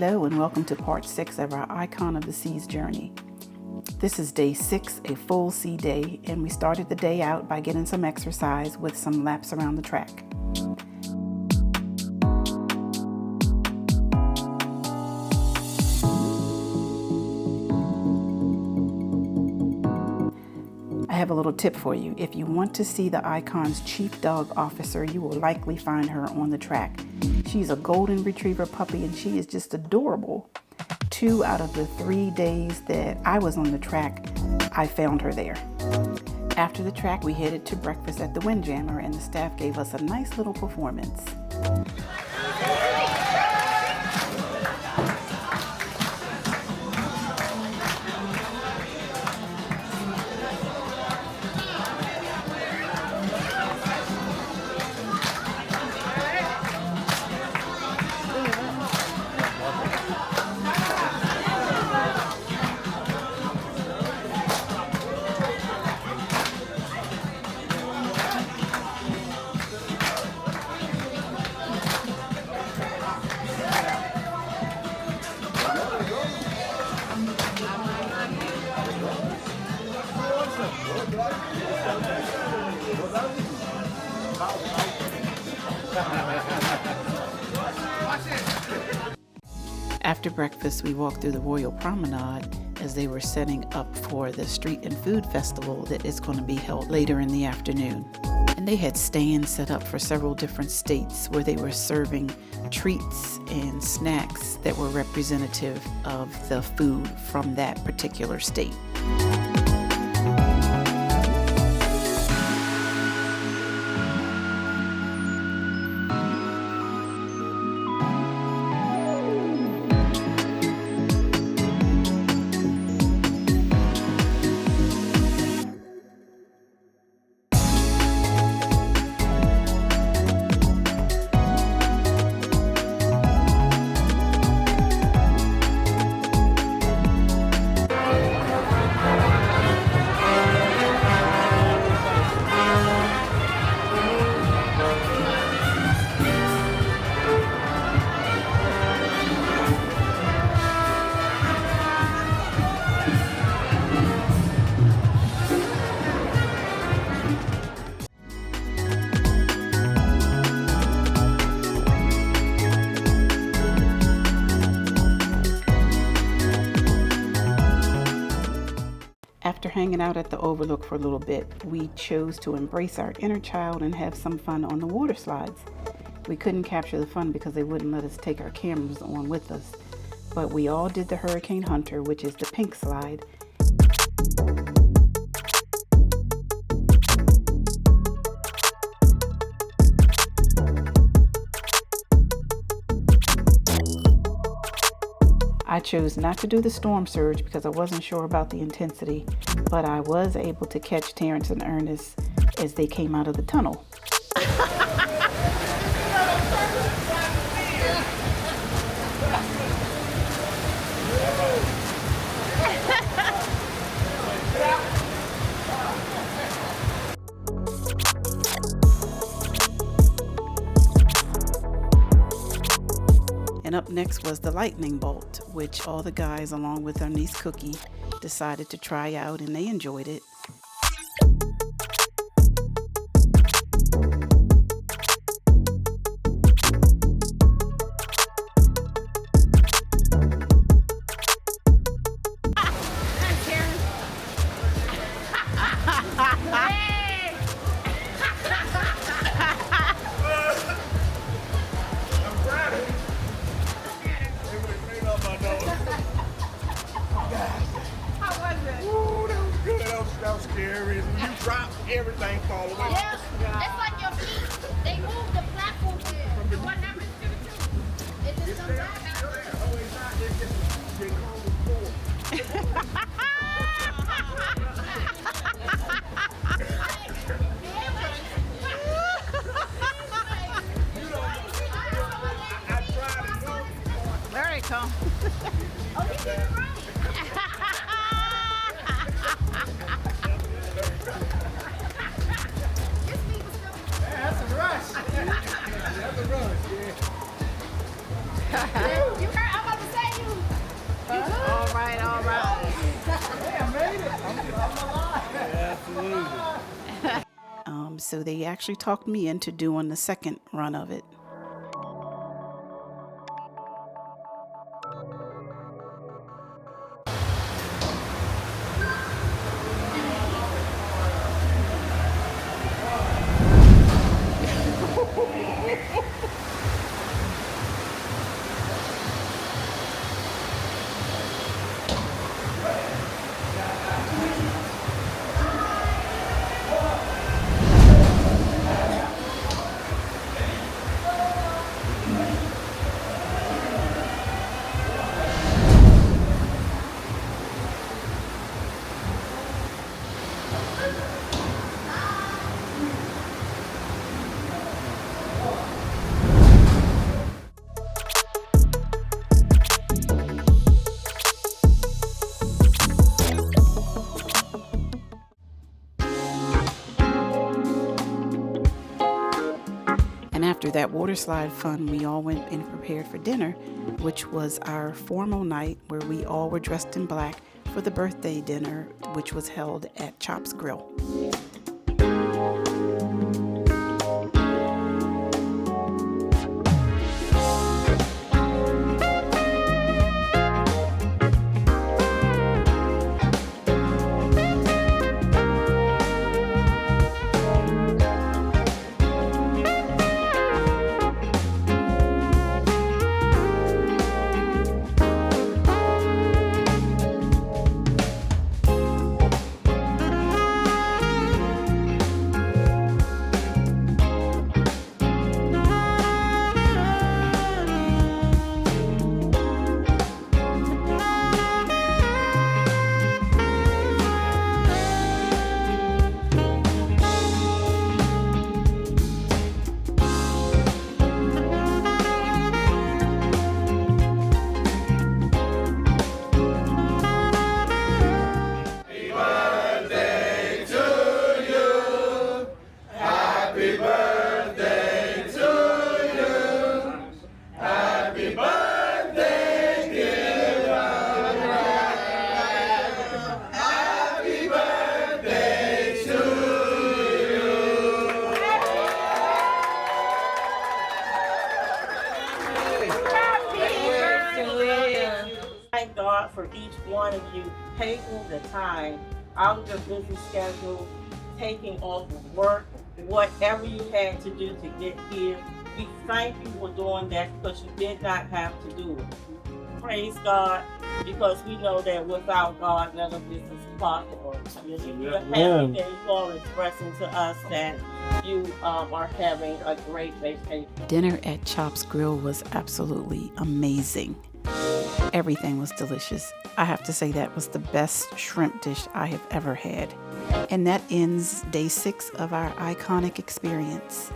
Hello and welcome to part 6 of our Icon of the Seas journey. This is day 6, a full sea day, and we started the day out by getting some exercise with some laps around the track. I have a little tip for you. If you want to see the Icon's chief dog officer, you will likely find her on the track. She's a golden retriever puppy and she is just adorable. 2 out of the 3 days that I was on the track, I found her there. After the track, we headed to breakfast at the Windjammer and the staff gave us a nice little performance. After breakfast, we walked through the Royal Promenade as they were setting up for the Street and Food Festival that is going to be held later in the afternoon. And they had stands set up for several different states where they were serving treats and snacks that were representative of the food from that particular state. After hanging out at the Overlook for a little bit, we chose to embrace our inner child and have some fun on the water slides. We couldn't capture the fun because they wouldn't let us take our cameras on with us, but we all did the Hurricane Hunter, which is the pink slide. I chose not to do the storm surge because I wasn't sure about the intensity, but I was able to catch Terrence and Ernest as they came out of the tunnel. And up next was the lightning bolt, which all the guys, along with our niece Cookie, decided to try out, and they enjoyed it. That was scary. When you drop, everything fall away. Yeah, it's like your feet. They move the platform from the what happens to the two. It just comes out. Oh, it's not. It's just they call it forward. I tried it. There you go. Oh, you did it right. That's a rush. That's a rush, yeah. You heard? I'm about to say. so they actually talked me into doing the second run of it. And after that water slide fun, we all went and prepared for dinner, which was our formal night where we all were dressed in black for the birthday dinner, which was held at Chop's Grill. Thank God for each one of you taking the time out of your busy schedule, taking off of work, whatever you had to do to get here. We thank you for doing that because you did not have to do it. Praise God, because we know that without God, none of this is possible. We're happy that you all expressing to us that you are having a great vacation. Dinner at Chop's Grill was absolutely amazing. Everything was delicious. I have to say that was the best shrimp dish I have ever had. And that ends day 6 of our iconic experience.